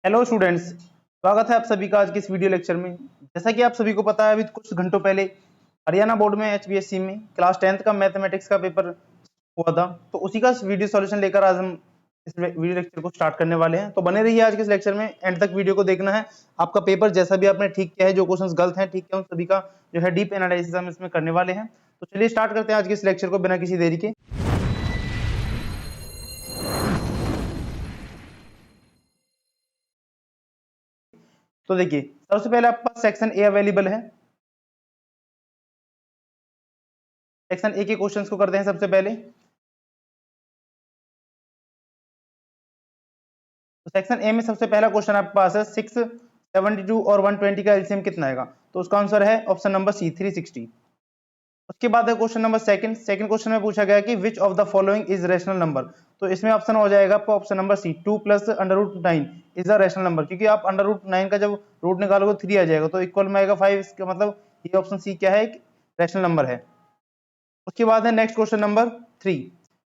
Hello students, स्वागत है आप सभी का आज के इस वीडियो लेक्चर में। जैसा कि आप सभी को पता है, अभी कुछ घंटों पहले हरियाणा बोर्ड में HBSC में क्लास 10th का मैथमेटिक्स का पेपर हुआ था, तो उसी का वीडियो सॉल्यूशन लेकर आज हम इस वीडियो लेक्चर को स्टार्ट करने वाले हैं। तो बने रहिए आज के इस लेक्चर में, एंड तक वीडियो को देखना है। आपका पेपर जैसा भी आपने ठीक किया है, जो क्वेश्चन गलत है ठीक है, उन सभी का जो है डीप एनालिसिस हम इसमें करने वाले हैं। तो चलिए स्टार्ट करते हैं आज के इस लेक्चर को बिना किसी देरी के। तो देखिए, सबसे पहले आपके पास सेक्शन ए अवेलेबल है। सेक्शन ए के क्वेश्चंस को करते हैं सबसे पहले। तो सेक्शन ए में सबसे पहला क्वेश्चन आपके पास है 672 और 120 का एलसीएम कितना आएगा। तो उसका आंसर है ऑप्शन नंबर सी 360। उसके बाद है क्वेश्चन नंबर सेकंड क्वेश्चन में पूछा गया कि which of the following is rational number. तो इसमें ऑप्शन हो जाएगा आपका option number C 2 plus √9 is a rational number, क्योंकि आप √9 का जब रूट निकालोगे 3 आ जाएगा, तो इक्वल में आएगा 5। इसका मतलब ये ऑप्शन सी क्या है, रैशनल नंबर है। उसके बाद है next question number 3।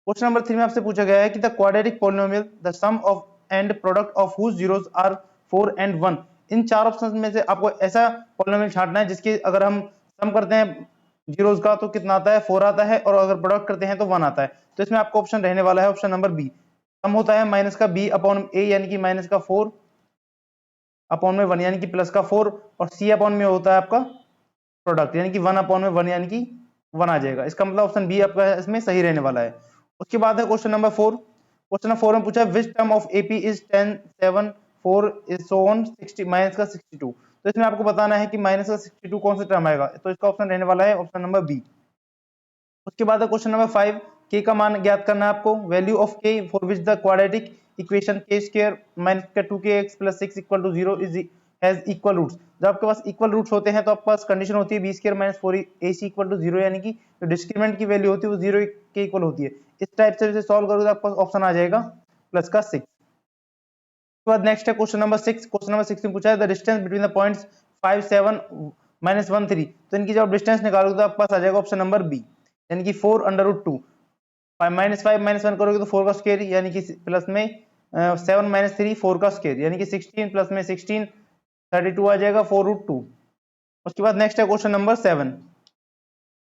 Question number 3 में आपसे पूछा गया है कि the quadratic polynomial the sum of and product of whose zeros are 4 and 1। इन चार ऑप्शंस में से आपको ऐसा पॉलिनोमियल छांटना है जिसके अगर हम सम करते हैं जीरोस का तो कितना आता है, 4 आता है, और अगर प्रोडक्ट करते हैं तो 1 आता है। तो इसमें आपका ऑप्शन रहने वाला है ऑप्शन नंबर बी। सम होता है माइनस का बी अपॉन ए यानी कि माइनस का 4 अपॉन में 1 यानी कि प्लस का 4, और सी अपॉन में होता है आपका प्रोडक्ट यानी कि 1 अपॉन में 1 यानी कि 1 आ जाएगा। इसका मतलब ऑप्शन बी आपका इसमें सही रहने वाला है। उसके बाद है क्वेश्चन नंबर 4। क्वेश्चन नंबर 4 में पूछा which term of AP is 10 7 4 is so on 60 minus का 62। तो इसमें आपको बताना है कि माइनस का 62 कौन सा टर्म आएगा। तो इसका ऑप्शन रहने वाला है ऑप्शन नंबर बी। उसके बाद है क्वेश्चन नंबर 5। के का मान ज्ञात करना है आपको। Value of k for which the quadratic equation k square minus का 2kx plus 6 equal to 0 is has equal roots. जब आपके पास इक्वल रूट्स होते हैं तो आपके पास कंडीशन होती है B square minus 4ac equal to 0, यानी कि जो डिस्क्रिमिनेंट की वैल्यू होती है वो 0 के इक्वल होती है। इस टाइप से सॉल्व करोगे तो आपके पास ऑप्शन आ जाएगा प्लस का 6। उसके बाद नेक्स्ट है क्वेश्चन नंबर 6। क्वेश्चन नंबर 6 में पूछा है the distance between the points 5 7 minus 1 3। तो इनकी जब डिस्टेंस निकालोगे तो आपके पास आ जाएगा ऑप्शन नंबर बी, यानी कि 4 अंडर रूट 2। -5 -1 करोगे तो 4 का स्क्वायर यानी कि प्लस में 7 - 3 4 का स्क्वायर यानी कि 16 प्लस में 16 32 आ जाएगा 4√2। उसके बाद नेक्स्ट है क्वेश्चन नंबर 7।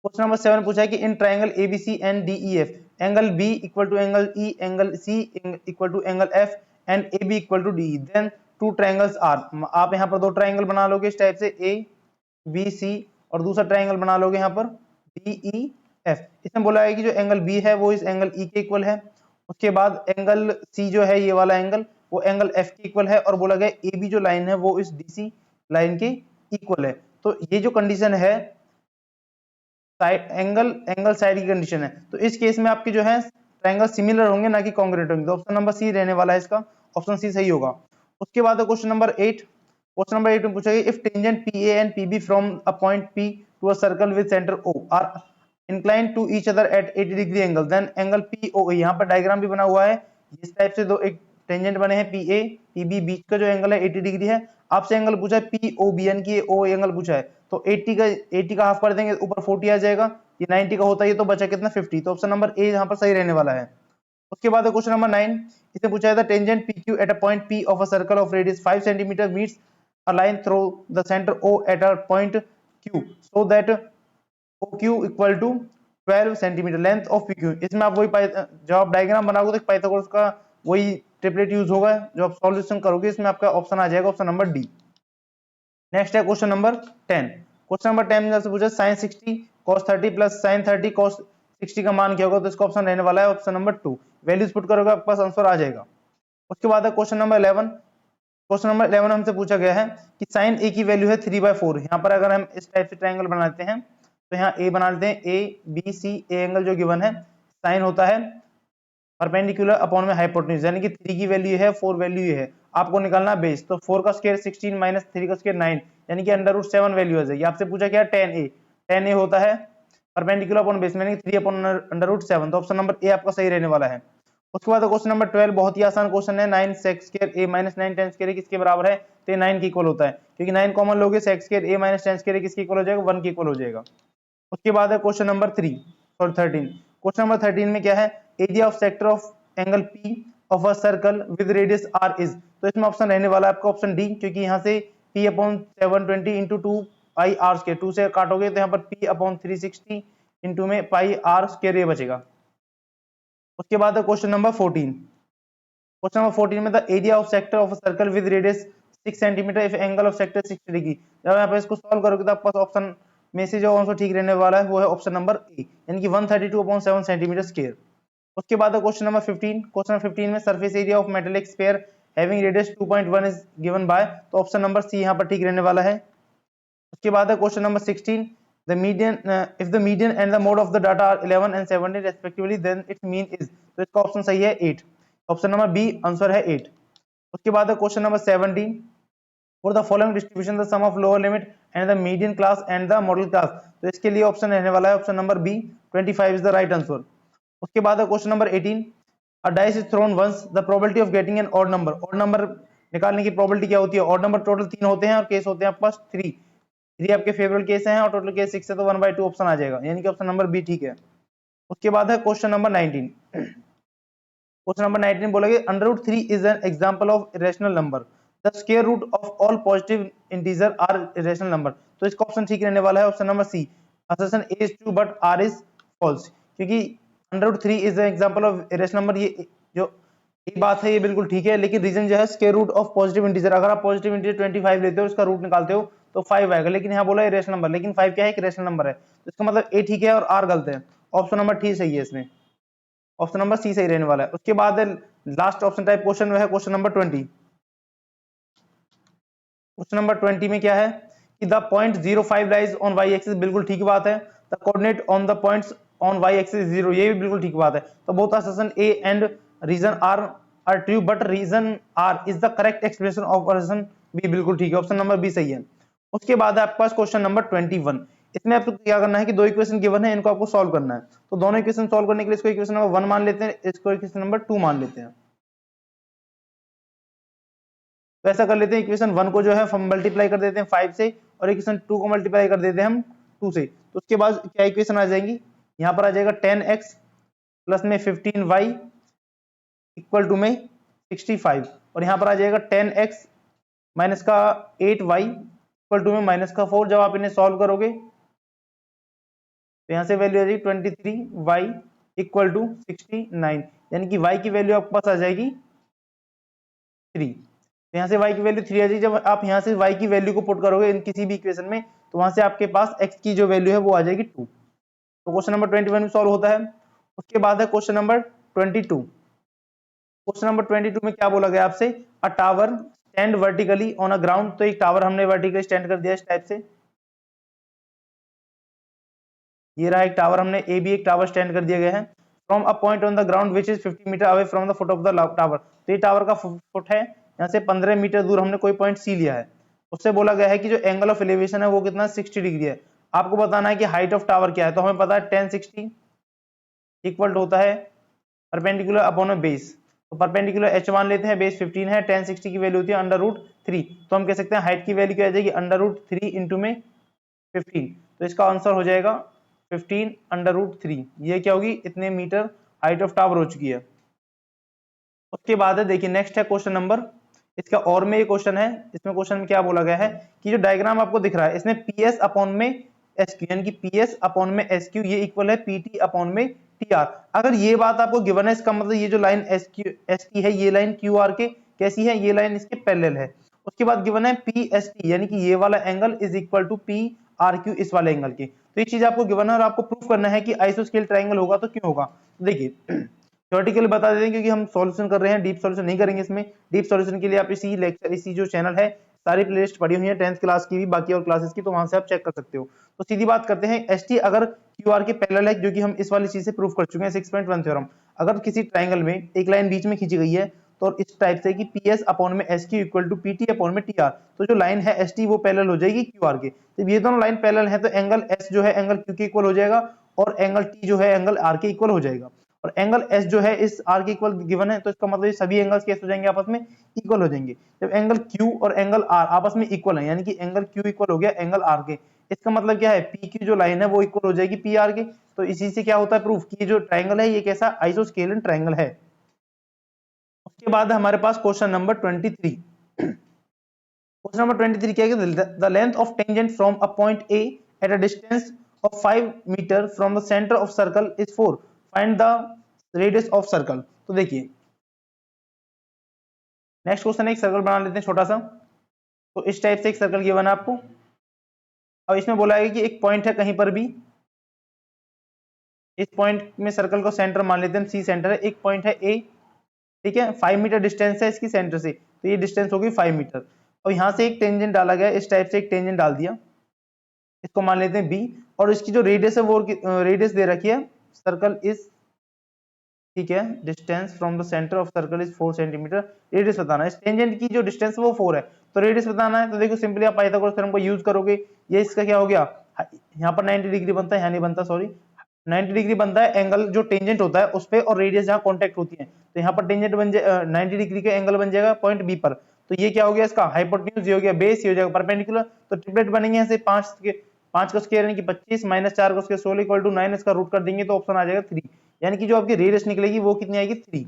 क्वेश्चन नंबर 7 पूछा है कि in triangle ABC and DEF angle B equal to angle E angle C equal to angle F and A B equal to D, then two triangles are. आप यहाँ पर दो triangle बना लोगे इस टाइप से ए बी सी, और दूसरा ट्राइंगल बना लोगे यहाँ पर डी ई एफ। इसमें बोला है कि जो एंगल बी है वो इस एंगल ई के इक्वल है। उसके बाद एंगल सी जो है ये वाला एंगल वो एंगल एफ के इक्वल है, और बोला गया ए बी जो लाइन है वो इस डीसी लाइन के इक्वल है। तो ये जो कंडीशन है एंगल साइड की कंडीशन है, तो इस केस में आपके जो है ट्रायंगल सिमिलर होंगे ना कि कॉन्ग्रुएंट होंगे। तो ऑप्शन नंबर सी रहने वाला है इसका, ऑप्शन सी सही होगा। उसके बाद क्वेश्चन नंबर 8। क्वेश्चन नंबर 8 में पूछा गया if tangent PA and PB from a point P to a circle with centre O are inclined to each other at 80 degree angle, then angle POA. यहाँ पर diagram भी बना हुआ है इस टाइप से, दो एक टेंजेंट बने हैं पीए पीबी, बीच का जो एंगल है 80 डिग्री है। आपसे एंगल पूछा है पीओबी यानी कि ओ एंगल पूछा है, तो 80 का हाफ कर देंगे ऊपर 40 आ जाएगा, ये 90 का होता है, ये तो बचा कितना 50। तो ऑप्शन नंबर ए यहाँ पर सही रहने वाला है। उसके बाद क्वेश्चन नंबर 9। इसे पूछा है tangent PQ at a point P of a circle of radius 5 centimetre meets a line through the centre O at a point Q so that OQ equal to 12 centimetre length of PQ। इसमें आप वही जब आप diagram बनाओगे तो Pythagoras का वही triplet use होगा। जो आप सॉल्यूशन करोगे इसमें आपका ऑप्शन आ जाएगा ऑप्शन नंबर डी। नेक्स्ट है क्वेश्चन नंबर 10। क्वेश्चन नंबर 10 में आपसे पूछा sin 60 cos 30 plus sin 30 cos 60 का मान क्या होगा। तो इसका ऑप्शन रहने वाला है ऑप्शन नंबर 2। वैल्यूज पुट करोगे आपके पास आंसर आ जाएगा। उसके बाद है क्वेश्चन नंबर 11। क्वेश्चन नंबर 11 हमसे पूछा गया है कि sin a की वैल्यू है 3/4। यहाँ पर अगर हम इस टाइप से ट्रायंगल बनाते हैं तो यहाँ a बना लेते हैं, A B C, a angle जो गिवन है साइन होता है परपेंडिकुलर अपॉन में हाइपोटेन्यूज, यानी कि 3 की वैल्यू है 4 वैल्यू है, आपको निकालना बेस। तो 4 का स्क्वायर 16 माइनस 3 का स्क्वायर 9 यानी कि √7 वैल्यू आ जाएगी। आपसे पूछा क्या tan a होता है परपेंडिकुलर अपॉन बेस यानी कि 3 अपॉन √7। तो ऑप्शन नंबर ए आपका सही रहने वाला है। उसके बाद क्वेश्चन नंबर 12 बहुत ही आसान क्वेश्चन है। 9 sec square a minus 9 tan square किसके बराबर है। तो ये 9 के इक्वल होता है, क्योंकि 9 कॉमन लोगे sec square a minus tan square किसके इक्वल हो जाएगा, 1 के इक्वल हो जाएगा। उसके बाद है क्वेश्चन नंबर 13। क्वेश्चन नंबर 13 में क्या है, area of sector of angle P of a circle with radius r is, तो इसमें ऑप्शन रहने वाला है आपका ऑप्शन डी, क्योंकि यहाँ से p upon 720 into 2 pi r square, 2 से काटोगे तो यहाँ पर p अपॉन 360 इंटू में पाई आर स्क्वायर ये बचेगा। उसके बाद है क्वेश्चन नंबर 14। क्वेश्चन नंबर 14 में the area of sector of a circle with radius 6 centimetre if angle of sector 60 degree. जब यहाँ पर इसको सॉल्व करोगे तो आपके पास ऑप्शन में से जो आंसर ठीक रहने वाला है वो है ऑप्शन नंबर ए, यानी कि 132.7 सेंटीमीटर स्क्वायर। उसके बाद क्वेश्चन नंबर 15। क्वेश्चन नंबर 15 में surface area of metallic sphere having radius 2.1 is given by, तो ऑप्शन नंबर सी यहाँ पर ठीक रहने वाला है। उसके बाद है question number 16। The median if the median and the mode of the data are 11 and 17 respectively then its mean is, तो इसका ऑप्शन सही है 8, ऑप्शन नंबर बी आंसर है 8। उसके बाद है question number 17। For the following distribution the sum of lower limit and the median class and the modal class, तो इसके लिए ऑप्शन रहने वाला है option number B 25 is the right answer. उसके बाद है question number 18। A dice is thrown once the probability of getting an odd number, odd number निकालने की प्रोबेबिलिटी क्या होती है? ऑड नंबर टोटल 3 होते हैं और केस होते हैं आपके पास 3 आपके फेवरेबल केस हैं और टोटल केस 6 है, तो 1/2 ऑप्शन आ जाएगा, यानी कि ऑप्शन नंबर बी ठीक है। उसके बाद है क्वेश्चन नंबर 19। क्वेश्चन नंबर 19 बोला गया under root 3 is an example of irrational number, the square root of all positive integer are irrational number, तो इसका ऑप्शन ठीक रहने वाला है option number C, assertion A is true but R is false, क्योंकि under root 3 is an example of irrational number, ये जो ये बात है ये बिल्कुल ठीक है, लेकिन रीजन जो है square root of positive integer, अगर आप पॉजिटिव इंटीजर 25 लेते हो उसका रूट निकालते हो तो 5 आएगा, लेकिन यहाँ बोला है इरेशनल नंबर, लेकिन 5 क्या है? एक इरेशनल नंबर है, तो इसका मतलब ए ठीक है और आर गलत है, ऑप्शन नंबर ठीक सही है, इसमें ऑप्शन नंबर सी सही रहने वाला है। उसके बाद लास्ट ऑप्शन टाइप क्वेश्चन है क्वेश्चन नंबर 20। क्वेश्चन नंबर 20 में क्या है कि the point 05 lies on Y axis, बिल्कुल ठीक बात है। The coordinate on the points on Y axis 0, ये भी बिल्कुल ठीक बात है। तो both assertion A and reason R true but reason R is the correct explanation of assertion B, बिल्कुल ठीक है, ऑप्शन नंबर बी सही है। उसके बाद है आपके पास क्वेश्चन नंबर 21। इसमें आपको क्या करना है कि दो इक्वेशन गिवन है, इनको आपको सॉल्व करना है, तो दोनों इक्वेशन सॉल्व करने के लिए इसको इक्वेशन नंबर 1 मान लेते हैं, इसको इक्वेशन नंबर 2 मान लेते हैं। तो ऐसा कर लेते हैं, इक्वेशन 1 को जो है हम मल्टीप्लाई कर देते हैं 5 से और इक्वेशन 2 को मल्टीप्लाई कर देते हैं हम 2 से, तो उसके बाद क्या इक्वेशन आ जाएंगी, यहाँ पर आ जाएगा 10x प्लस में 15y इक्वल टू में 65, और यहाँ पर आ जाएगा 10x माइनस का 8y इक्वल टू में माइनस का 4। जब आप इन्हें सॉल्व करोगे तो यहाँ से वैल्यू आ जाएगी 23y इक्वल टू 69, यानी कि y की वैल्यू आपके पास आ जाएगी 3, तो यहाँ से y की वैल्यू 3 आ जाएगी। जब आप यहाँ से y की वैल्यू को पुट करोगे इन किसी भी इक्वेशन में तो वहां से आपके पास x की जो वैल्यू है वो आ जाएगी 2, तो क्वेश्चन नंबर 21 में सॉल्व होता है। उसके बाद है क्वेश्चन नंबर 22। क्वेश्चन नंबर 22 में क्या बोला गया आपसे, अ tower stand vertically on a ground, तो एक टावर हमने वर्टिकली स्टैंड कर दिया इस टाइप से, ये रहा एक टावर, हमने ए भी एक टावर स्टैंड कर दिया गया है from a point on the ground which is 50 metre away from the foot of the tower, तो ये टावर का फुट है, यहाँ से 15 मीटर दूर हमने कोई पॉइंट सी लिया है, उससे बोला गया है कि जो एंगल ऑफ एलिवेशन है वो कितना 60 डिग्री है। आपको बताना है कि हाइट ऑफ टावर क्या है, तो हमें पता है 1060 इक्वल होता है परपेंडिकुलर अपॉन बेस, तो परपेंडिकुलर h मान लेते हैं, बेस 15 है, 1060 की वैल्यू होती है अंडर रूट 3, तो हम कह सकते हैं हाइट की वैल्यू क्या आ जाएगी अंडर रूट 3 इंटू में 15, तो इसका आंसर हो जाएगा 15 अंडर रूट 3, ये क्या होगी इतने मीटर हाइट ऑफ टावर हो चुकी है। उसके बाद है देखिए नेक्स्ट है क्वेश्चन नंबर, इसका और में ये क्वेश्चन है, इसमें क्वेश्चन में क्या बोला गया है कि जो डायग्राम आपको दिख रहा है इसमें पीएस अपॉन में एसक्यू, यानी कि पीएस अपॉन में एसक्यू ये इक्वल है पीटी अपॉन में टीआर। अगर ये बात आपको गिवन है इसका मतलब ये जो लाइन एसक्यू एसटी है ये लाइन क्यूआर के कैसी है, ये लाइन इसके पैरेलल है। उसके बाद गिवन है पीएसटी यानी कि ये वाला angle is equal to P R Q इस वाले एंगल के, तो ये चीज आपको गिवन है और आपको प्रूफ करना है कि आइसोस्केल ट्रायंगल होगा तो क्यों होगा। तो देखिए थ्योरेटिकली बता देते हैं क्योंकि हम सॉल्यूशन कर रहे हैं, डीप सॉल्यूशन नहीं करेंगे इसमें। डीप सॉल्यूशन के लिए आप इसी लेक्चर इसी जो चैनल है सारी प्लेलिस्ट पड़ी हुई है 10th क्लास की भी बाकी और क्लासेस की, तो वहां से आप चेक कर सकते हो। तो सीधी बात करते हैं एसटी अगर क्यूआर के पैरेलल है, जो कि हम इस वाली चीज से प्रूफ कर चुके हैं 6.1 थ्योरम, अगर किसी ट्राइंगल में एक लाइन बीच में खींची गई है तो इस टाइप से कि पीएस अपॉन में SQ equal to PT upon में टीआर, तो जो लाइन है एसटी वो पैरेलल हो जाएगी क्यूआर के, तो ये दोनों लाइन पैरेलल है तो एंगल एस जो है एंगल क्यू के इक्वल हो जाएगा और एंगल टी जो है एंगल आर के इक्वल हो जाएगा, और एंगल एस जो है इस आर के इक्वल गिवन है, तो इसका मतलब ये सभी एंगल्स कैसे हो जाएंगे आपस में इक्वल हो जाएंगे। जब एंगल क्यू और एंगल आर आपस में इक्वल है यानी कि एंगल क्यू इक्वल हो गया एंगल आर के, इसका मतलब क्या है पी क्यू जो लाइन है वो इक्वल हो जाएगी पी आर के, तो इसी से क्या होता है प्रूफ कि ये जो ट्राइंगल है ये कैसा आइसोस्केलन ट्राइंगल है। उसके बाद हमारे पास क्वेश्चन नंबर 23। क्वेश्चन नंबर 23 क्या है, the length of tangent from a point A at a distance of 5 metre from the centre of circle is 4, find the radius of circle. तो देखिए नेक्स्ट क्वेश्चन है, एक सर्कल बना लेते हैं छोटा सा। तो इस टाइप से एक सर्कल गिवन है आपको, और इसमें बोला है कि एक पॉइंट है कहीं पर भी, इस पॉइंट में सर्कल को सेंटर मान लेते हैं, सी सेंटर है, एक पॉइंट है ए, ठीक है, 5 मीटर डिस्टेंस है इसकी सेंटर से, तो ये डिस्टेंस होगी 5 मीटर। और यहाँ से एक टेंजेंट डाला गया, इस टाइप से एक टेंजेंट डाल दिया, इसको मान लेते हैं बी, और इसकी जो रेडियस है वो रेडियस दे रखी है, सर्कल इज, ठीक है, distance from the centre of circle is 4 centimetre. Radius बताना है, टेंजेंट की जो डिस्टेंस है वो 4 है, तो रेडियस बताना है। तो देखो सिंपली आप पाइथागोरस थ्योरम को यूज करोगे, ये इसका क्या हो गया, यहाँ पर 90 डिग्री बनता है, यहाँ नहीं बनता, सॉरी, 90 डिग्री बनता है एंगल जो टेंजेंट होता है उस पे, और रेडियस जहाँ कांटेक्ट होती है, तो यहाँ पर टेंजेंट बन जाए 90 डिग्री का एंगल बन जाएगा पॉइंट बी पर। तो ये क्या हो गया, इसका हाइपोटेन्यूज, ये हो गया बेस, ये हो जाएगा परपेंडिकुलर। तो ट्रिपलेट बनेंगे यहाँ से 5 का स्क्वायर यानी कि 25 माइनस 4 का स्क्वायर 16 इक्वल टू 9, इसका रूट कर देंगे तो ऑप्शन आ जाएगा 3, यानी कि जो आपकी रेडियस निकलेगी वो कितनी आएगी, 3।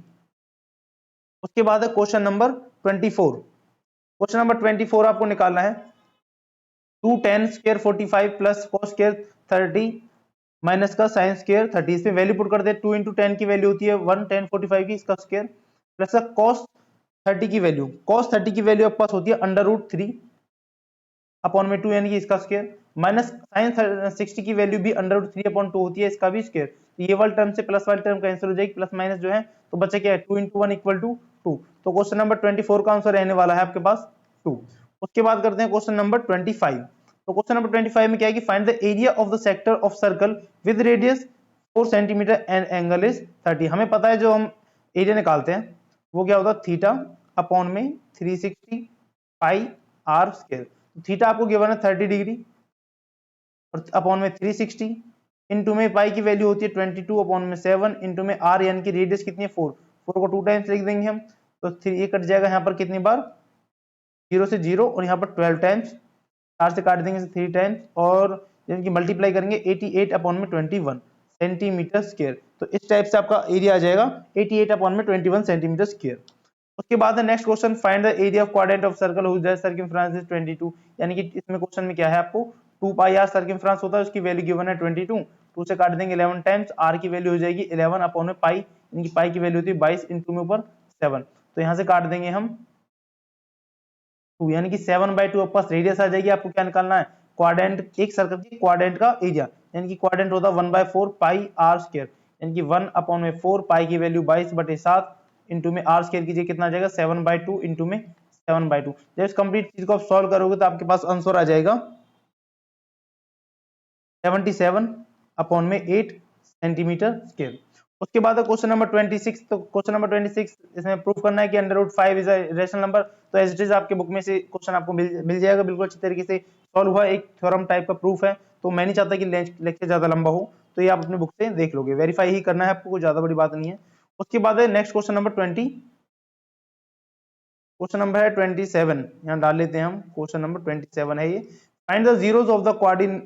उसके बाद है क्वेश्चन नंबर 24। क्वेश्चन नंबर 24 आपको निकालना है, 2 tan square 45 plus cos square 30 minus का sin स्क्वायर 30, इसमें वैल्यू पुट कर दे, 2 इंटू टेन की वैल्यू होती है 1 tan 45 की, इसका स्क्वायर प्लस का cos 30 की वैल्यू, cos 30 की वैल्यू आपके पास होती है अंडर रूट 3 अपॉन में 2 यानी कि इसका स्क्वायर, माइनस sin 60 की वैल्यू भी अंडर रूट 3 अपॉन 2 होती है, इसका भी स्क्वायर। तो ये वाली टर्म से प्लस वाली टर्म कैंसिल हो जाएगी, प्लस माइनस जो है, तो बचा क्या है, 2 इंटू 1 इक्वल टू 2। तो क्वेश्चन नंबर 24 का आंसर रहने वाला है आपके पास 2। उसके बाद करते हैं क्वेश्चन नंबर 25। तो क्वेश्चन नंबर 25 में क्या है कि find the area of the sector of circle with radius 4 centimetre and angle is 30। हमें पता है जो हम एरिया निकालते हैं वो क्या होता है, थीटा अपॉन में 360 पाई आर स्क्वायर। थीटा आपको गिवन है 30 डिग्री और अपॉन में 360 इनटू में पाई की वैल्यू होती है 22 अपॉन में 7 इनटू में आर यानी कि रेडियस कितनी है 4, 4 को 2 टाइम्स लिख देंगे हम, तो 3 ये कट जाएगा यहाँ पर कितनी बार, 0 से 0, और यहाँ पर 12 टाइम्स, 4 से काट देंगे 3 टाइम्स, और यानी कि मल्टीप्लाई करेंगे 88 अपॉन में 21 सेंटीमीटर स्क्वायर। तो इस टाइप से आपका एरिया आ जाएगा 88 अपॉन में 21 सेंटीमीटर स्क्वायर। उसके बाद है next question, find the area of quadrant of circle whose that circumference is 22, यानी कि इसमें क्वेश्चन में क्या है, आपको 2 पाई आर सर्कमफ्रेंस होता है, उसकी वैल्यू गिवन है 22, 2 से काट देंगे 11 टाइम्स, आर की वैल्यू हो जाएगी 11 अपॉन में पाई, यानी कि पाई की वैल्यू होती है 22 इनटू में ऊपर 7, तो यहां से काट देंगे हम 2, यानी कि 7/2 आपके पास रेडियस आ जाएगी। आपको क्या निकालना है, क्वाड्रेंट, एक सर्कल की क्वाड्रेंट का एरिया, यानी कि क्वाड्रेंट होता है 1/4 पाई आर स्क्वायर, यानी कि 1 अपॉन में 4, पाई की वैल्यू 22/7 इंटू में आर स्क्वायर कीजिए, कितना आ जाएगा 7/2 इंटू में 7/2। जब इस कंप्लीट चीज को आप सॉल्व करोगे तो आपके पास आंसर आ जाएगा 77 अपॉन में 8 सेंटीमीटर स्क्वायर। उसके बाद क्वेश्चन नंबर 26। तो क्वेश्चन नंबर 26 इसमें प्रूफ करना है कि under root 5 is a rational number. तो एज इट इज आपके बुक में से क्वेश्चन आपको मिल जाएगा, बिल्कुल अच्छी तरीके से सॉल्व हुआ, एक थ्योरम टाइप का प्रूफ है। तो मैं नहीं चाहता कि लेक्चर ज्यादा लंबा हो, तो ये आप अपने बुक से देख लोगे, वेरीफाई ही करना है आपको, कोई ज्यादा बड़ी बात नहीं है। उसके बाद है next question number 20, question number है 27, यहाँ डाल लेते हैं हम, क्वेश्चन नंबर 27 है ये, find the zeros of the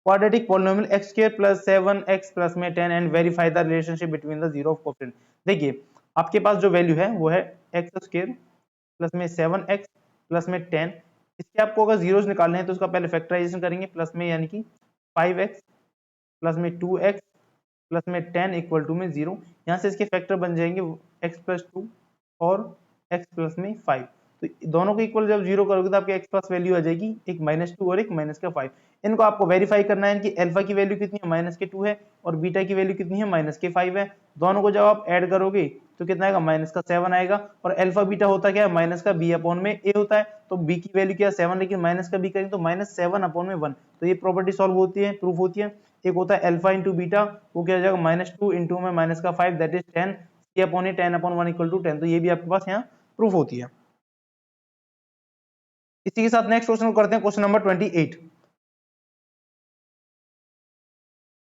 quadratic polynomial x square plus 7x plus में 10 and verify the relationship between the zero of coefficient। देखिए आपके पास जो वैल्यू है वो है x स्क्वायर प्लस में 7x प्लस में 10, इसके आपको अगर जीरोस निकालने हैं तो उसका पहले फैक्टराइजेशन करेंगे, प्लस में यानी कि 5x प्लस में 2x प्लस में 10 इक्वल टू में 0, यहाँ से इसके फैक्टर बन जाएंगे x प्लस 2 और x प्लस में 5। तो दोनों को इक्वल जब 0 करोगे तो आपके x पास वैल्यू आ जाएगी एक -2 और एक -5। इनको आपको वेरीफाई करना है कि अल्फा की वैल्यू कितनी है -2 है और बीटा की वैल्यू कितनी है -5 है। दोनों को जब आप ऐड करोगे तो कितना आएगा -7 आएगा, और अल्फा बीटा होता क्या है माइनस का b अपॉन में a होता है, तो b की वैल्यू क्या है 7, लेकिन माइनस का b करेंगे तो -7 अपॉन में 1। तो ये प्रॉपर्टी सॉल्व होती है, प्रूफ होती है। एक होता है अल्फा इंटू बीटा, वो क्या हो जाएगा -2 इंटू में -5 that is 10, c upon a 10 upon 1 equal to 10। तो ये भी आपके पास यहाँ प्रूफ होती है। इसी के साथ नेक्स्ट क्वेश्चन को करते हैं, क्वेश्चन नंबर 28।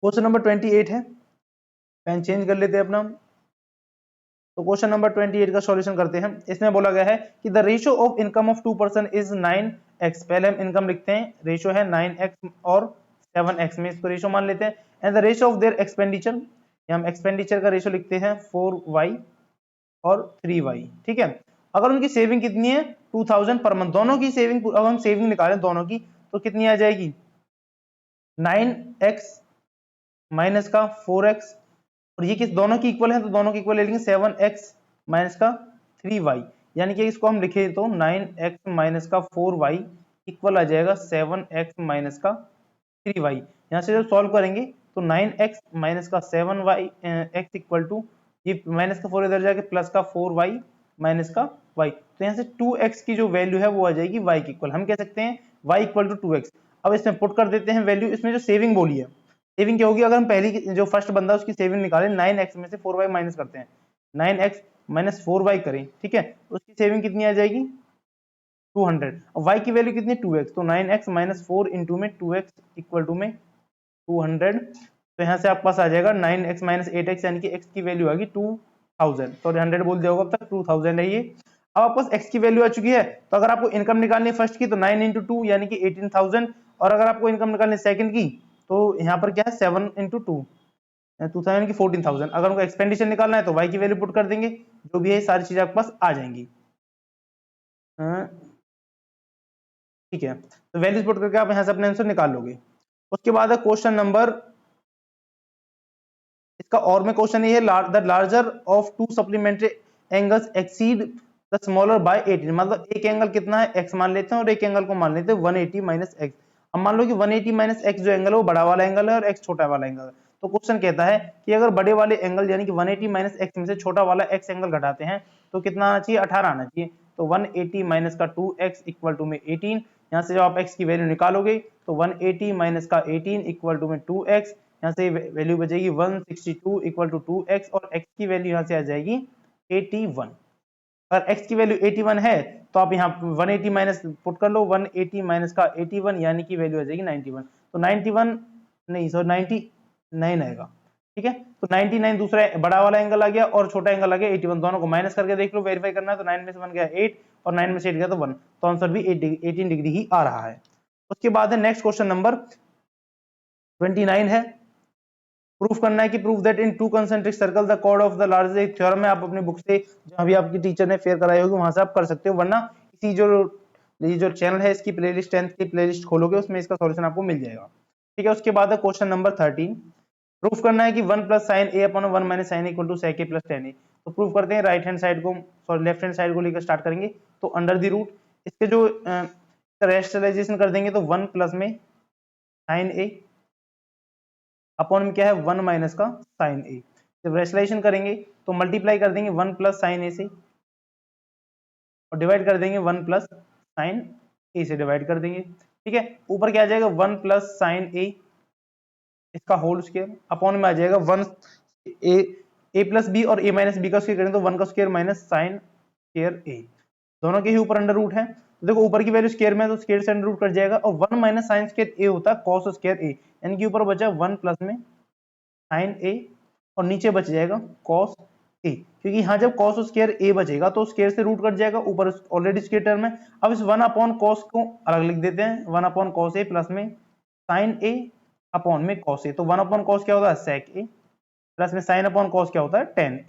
क्वेश्चन नंबर 28 है, पेन चेंज कर लेते हैं अपना। तो क्वेश्चन नंबर 28 का सॉल्यूशन करते हैं। इसमें बोला गया है कि the ratio of income of 2 person is 9x। पहले हम इनकम लिखते हैं, रेशियो है 9x और 7x में इसको रेशियो मान लेते हैं। And the ratio of their expenditure, हम एक्सपेंडिचर का रेशियो लिखते हैं 4y और 3y, ठीक है। अगर उनकी सेविंग कितनी है 2000 पर मंथ, दोनों की सेविंग, अगर हम सेविंग निकालें दोनों की तो कितनी आ जाएगी 9x माइनस का 4x, और ये किस दोनों की इक्वल है तो दोनों की इक्वल ले लेंगे 7x माइनस का 3y, यानी कि इसको हम लिखे तो 9x माइनस का 4y इक्वल आ जाएगा 7x माइनस का 3y। यहाँ से जब सॉल्व करेंगे तो 9x माइनस का 7y x इक्वल टू, ये माइनस का 4 इधर जाके प्लस का 4y माइनस का y, तो यहाँ से 2x की जो वैल्यू है वो आ जाएगी y की इक्वल, हम कह सकते हैं y इक्वल टू 2x। अब इसमें पुट कर देते हैं वैल्यू, इसमें जो सेविंग बोली है, सेविंग क्या होगी, अगर हम पहली जो फर्स्ट बंदा उसकी सेविंग निकालें 9x में से 4y माइनस करते हैं, 9x माइनस 4y करें, ठीक है, उसकी सेविंग कितनी आ जाएगी 200, और y की वैल्यू कितनी 2x, तो 9x माइनस 4 इंटू में 2x इक्वल टू में 200, तो यहाँ से आपके पास आ जाएगा 9x माइनस 8x, यानी कि x की वैल्यू आ गई 2000, सॉरी 100 बोल दिया होगा अब तक, 2000 है ये। अब आपके पास x की वैल्यू आ चुकी है, तो अगर आपको इनकम निकालनी है फर्स्ट की तो 9 इंटू 2 यानी कि 18,000, और अगर आपको इनकम निकालनी है सेकंड की तो यहाँ पर क्या है 7 इंटू 2000 की 14,000। अगर उनको एक्सपेंडिचर निकालना है तो y की वैल्यू पुट कर देंगे, जो भी है सारी चीजें आपके पास आ जाएंगी, ठीक है। तो वैल्यूज पुट करके आप यहाँ से अपने आंसर निकाल लोगे। उसके बाद है क्वेश्चन नंबर, इसका और में क्वेश्चन ये है, the larger of to supplementary angles exceed the smaller by 18, मतलब एक एंगल कितना है x मान लेते हैं और एक एंगल को मान लेते हैं 180 माइनस x। अब मान लो कि 180 माइनस x जो एंगल है वो बड़ा वाला एंगल है और x छोटा वाला एंगल है, तो क्वेश्चन कहता है कि अगर बड़े वाले एंगल यानी कि 180 माइनस x में से छोटा वाला x एंगल घटाते हैं तो कितना आना चाहिए 18 आना चाहिए, तो 180 माइनस का 2x इक्वल टू में 18, यहाँ से जब आप x की वैल्यू निकालोगे तो 180 माइनस का 18 इक्वल टू में 2x, यहाँ से वैल्यू बचेगी 162 इक्वल टू 2x, और x की वैल्यू यहाँ से आ जाएगी 81। अगर x की वैल्यू 81 है तो आप यहाँ 180 माइनस पुट कर लो, 180 माइनस का 81 यानी कि वैल्यू आ जाएगी 91, तो 91 नहीं सॉरी 99 आएगा, ठीक है। तो 99 दूसरा बड़ा वाला एंगल आ गया और छोटा एंगल आ गया 81, दोनों को माइनस करके देख लो, वेरीफाई करना है, तो 9 में से 1 गया 8 और 9 में से 8 गया तो 1, तो आंसर भी 18 डिग्री ही आ रहा है। उसके बाद है नेक्स्ट क्वेश्चन नंबर 29 है, प्रूफ करना है कि proof that in two concentric circle the chord of the largest, एक थ्योरम है, आप अपनी बुक से जहां भी आपकी टीचर ने फेयर कराई होगी वहां से आप कर सकते हो, वरना इसी जो चैनल है इसकी प्लेलिस्ट 10th की प्लेलिस्ट खोलोगे उसमें इसका सॉल्यूशन आपको मिल जाएगा, ठीक है। उसके बाद है क्वेश्चन नंबर 13, प्रूफ करना है कि 1 plus sine A upon 1 minus sine equal to sec A plus tan A, तो प्रूफ करते हैं, राइट हैंड साइड को सॉरी लेफ्ट हैंड साइड को लेकर स्टार्ट करेंगे, तो अंडर द रूट इसके जो रेशनलाइजेशन कर देंगे तो 1 प्लस में साइन ए अपॉन में क्या है 1 माइनस का साइन ए, जब रेशनलाइजेशन करेंगे तो मल्टीप्लाई कर देंगे 1 प्लस साइन ए से और डिवाइड कर देंगे 1 प्लस साइन ए से डिवाइड कर देंगे, ठीक है। ऊपर क्या आ जाएगा 1 प्लस साइन ए इसका होल स्क्वायर अपॉन में आ जाएगा 1 ए प्लस बी और ए माइनस बी का स्क्वायर करें तो 1 का स्क्वायर माइनस साइन स्क्वायर ए, दोनों के ही ऊपर अंडर रूट है, तो देखो ऊपर की वैल्यू स्क्वायर में है तो स्क्वायर से अंडर रूट कट जाएगा, और 1 माइनस साइन स्क्वायर ए होता है कॉस स्क्वायर ए, यानी कि ऊपर बचा 1 प्लस में साइन ए और नीचे बच जाएगा कॉस ए, क्योंकि यहाँ जब कॉस स्क्वायर ए बचेगा तो स्क्वायर से रूट कट जाएगा, ऊपर ऑलरेडी स्क्वायर टर्म है। अब इस 1 अपॉन कॉस को अलग लिख देते हैं, 1 अपॉन कॉस ए प्लस में साइन ए अपॉन में कॉस ए, तो 1 अपॉन कॉस क्या होता है सेक ए प्लस में साइन अपॉन कॉस क्या होता है टेन ए,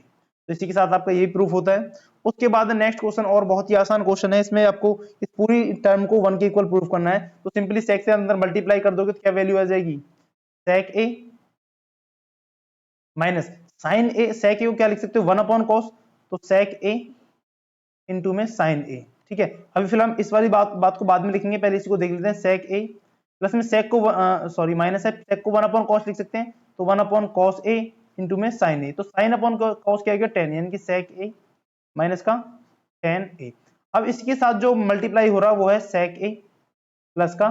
तो इसी के साथ आपका यही प्रूफ होता है। उसके बाद नेक्स्ट क्वेश्चन और बहुत ही आसान क्वेश्चन है, इसमें आपको इस पूरी टर्म को 1 के इक्वल प्रूफ करना है, तो सिंपली सेक से अंदर मल्टीप्लाई कर दोगे तो क्या वैल्यू आ जाएगी सेक ए माइनस साइन ए, सेक ए को क्या लिख सकते हो 1 अपॉन कॉस, तो सेक ए इंटू में साइन ए, ठीक है। अभी फिलहाल इस वाली बात को बाद में लिखेंगे, पहले इसी को देख लेते हैं, सेक ए प्लस में सेक को सॉरी माइनस है, सेक को 1 अपॉन कॉस लिख सकते हैं, तो 1 अपॉन कॉस ए इंटू में साइन ए, तो साइन अपॉन कॉस क्या आ गया 10, यानी कि सेक ए माइनस का टेन ए। अब इसके साथ जो मल्टीप्लाई हो रहा वो है सेक ए प्लस का